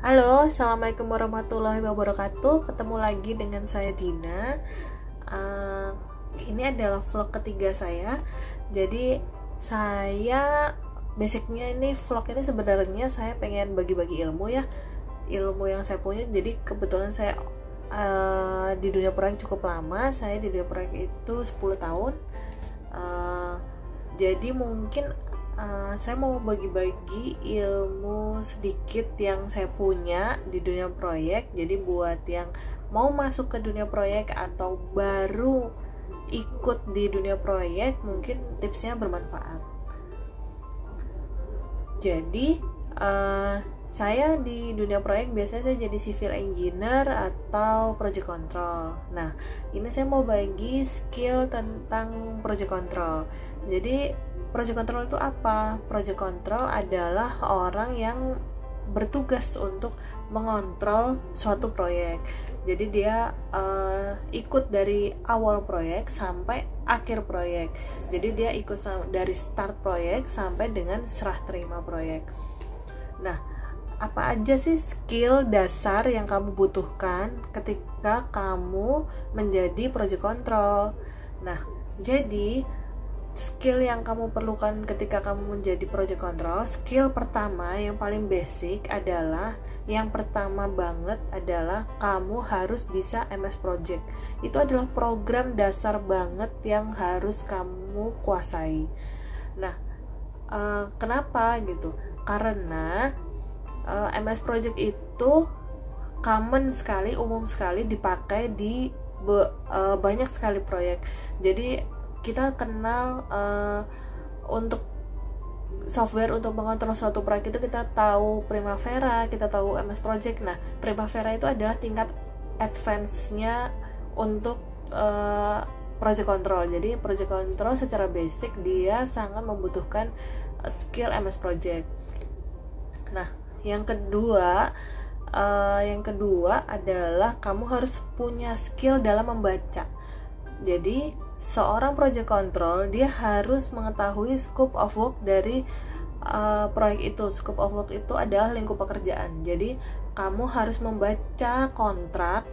Halo, assalamualaikum warahmatullahi wabarakatuh. Ketemu lagi dengan saya Dina. Ini adalah vlog ketiga saya. Jadi saya basicnya ini vlog ini sebenarnya saya pengen bagi-bagi ilmu ya, ilmu yang saya punya. Jadi kebetulan saya di dunia proyek cukup lama. Saya di dunia proyek itu 10 tahun. Jadi mungkin saya mau bagi-bagi ilmu sedikit yang saya punya di dunia proyek. Jadi buat yang mau masuk ke dunia proyek atau baru ikut di dunia proyek, mungkin tipsnya bermanfaat. Jadi saya di dunia proyek biasanya saya jadi civil engineer atau project control. Nah, ini saya mau bagi skill tentang project control. Jadi project control itu apa? Project control adalah orang yang bertugas untuk mengontrol suatu proyek. Jadi dia ikut dari awal proyek sampai akhir proyek. Jadi dia ikut dari start proyek sampai dengan serah terima proyek. Nah, apa aja sih skill dasar yang kamu butuhkan ketika kamu menjadi project control? Nah, jadi skill yang kamu perlukan ketika kamu menjadi project control, skill pertama yang paling basic adalah, yang pertama banget adalah kamu harus bisa MS Project. Itu adalah program dasar banget yang harus kamu kuasai. Nah, kenapa gitu? Karena MS Project itu common sekali, umum sekali dipakai di banyak sekali proyek. Jadi kita kenal untuk software untuk mengontrol suatu proyek itu kita tahu Primavera, kita tahu MS Project. Nah, Primavera itu adalah tingkat advance-nya untuk project control. Jadi project control secara basic dia sangat membutuhkan skill MS Project. Nah, yang kedua adalah kamu harus punya skill dalam membaca. Jadi seorang project control dia harus mengetahui scope of work dari proyek itu. Scope of work itu adalah lingkup pekerjaan. Jadi kamu harus membaca kontrak,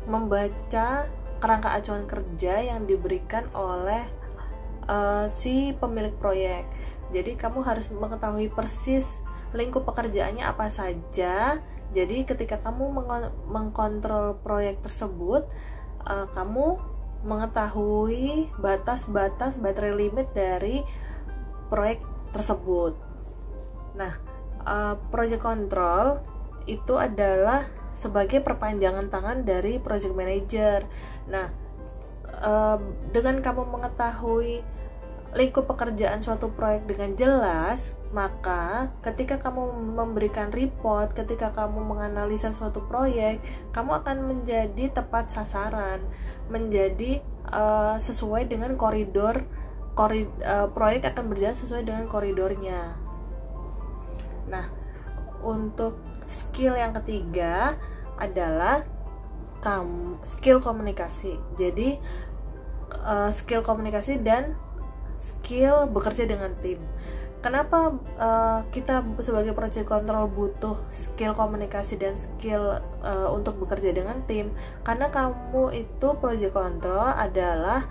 membaca kerangka acuan kerja yang diberikan oleh si pemilik proyek. Jadi kamu harus mengetahui persis lingkup pekerjaannya apa saja. Jadi ketika kamu mengkontrol proyek tersebut, kamu mengetahui batas-batas baterai limit dari proyek tersebut. Nah, project control itu adalah sebagai perpanjangan tangan dari project manager. Nah, dengan kamu mengetahui lingkup pekerjaan suatu proyek dengan jelas, maka ketika kamu memberikan report, ketika kamu menganalisa suatu proyek, kamu akan menjadi tepat sasaran, menjadi sesuai dengan koridor proyek akan berjalan sesuai dengan koridornya. Nah, untuk skill yang ketiga adalah skill komunikasi. Jadi skill komunikasi dan skill bekerja dengan tim. Kenapa kita sebagai project control butuh skill komunikasi dan skill untuk bekerja dengan tim? Karena kamu itu project control adalah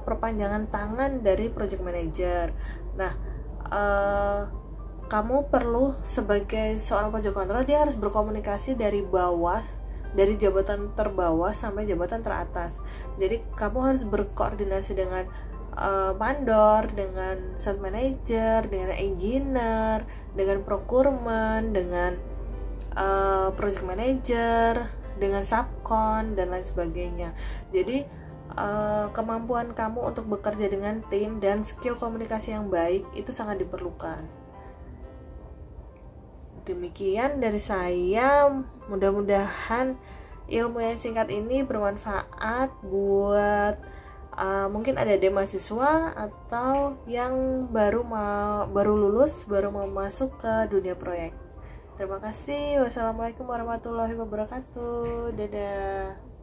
perpanjangan tangan dari project manager. Nah, kamu perlu sebagai seorang project control dia harus berkomunikasi dari bawah, dari jabatan terbawah sampai jabatan teratas. Jadi kamu harus berkoordinasi dengan mandor, dengan site manager, dengan engineer, dengan procurement, dengan project manager, dengan subcon dan lain sebagainya. Jadi kemampuan kamu untuk bekerja dengan tim dan skill komunikasi yang baik itu sangat diperlukan. Demikian dari saya, mudah-mudahan ilmu yang singkat ini bermanfaat buat mungkin ada mahasiswa atau yang baru lulus, baru mau masuk ke dunia proyek. Terima kasih. Wassalamualaikum warahmatullahi wabarakatuh. Dadah.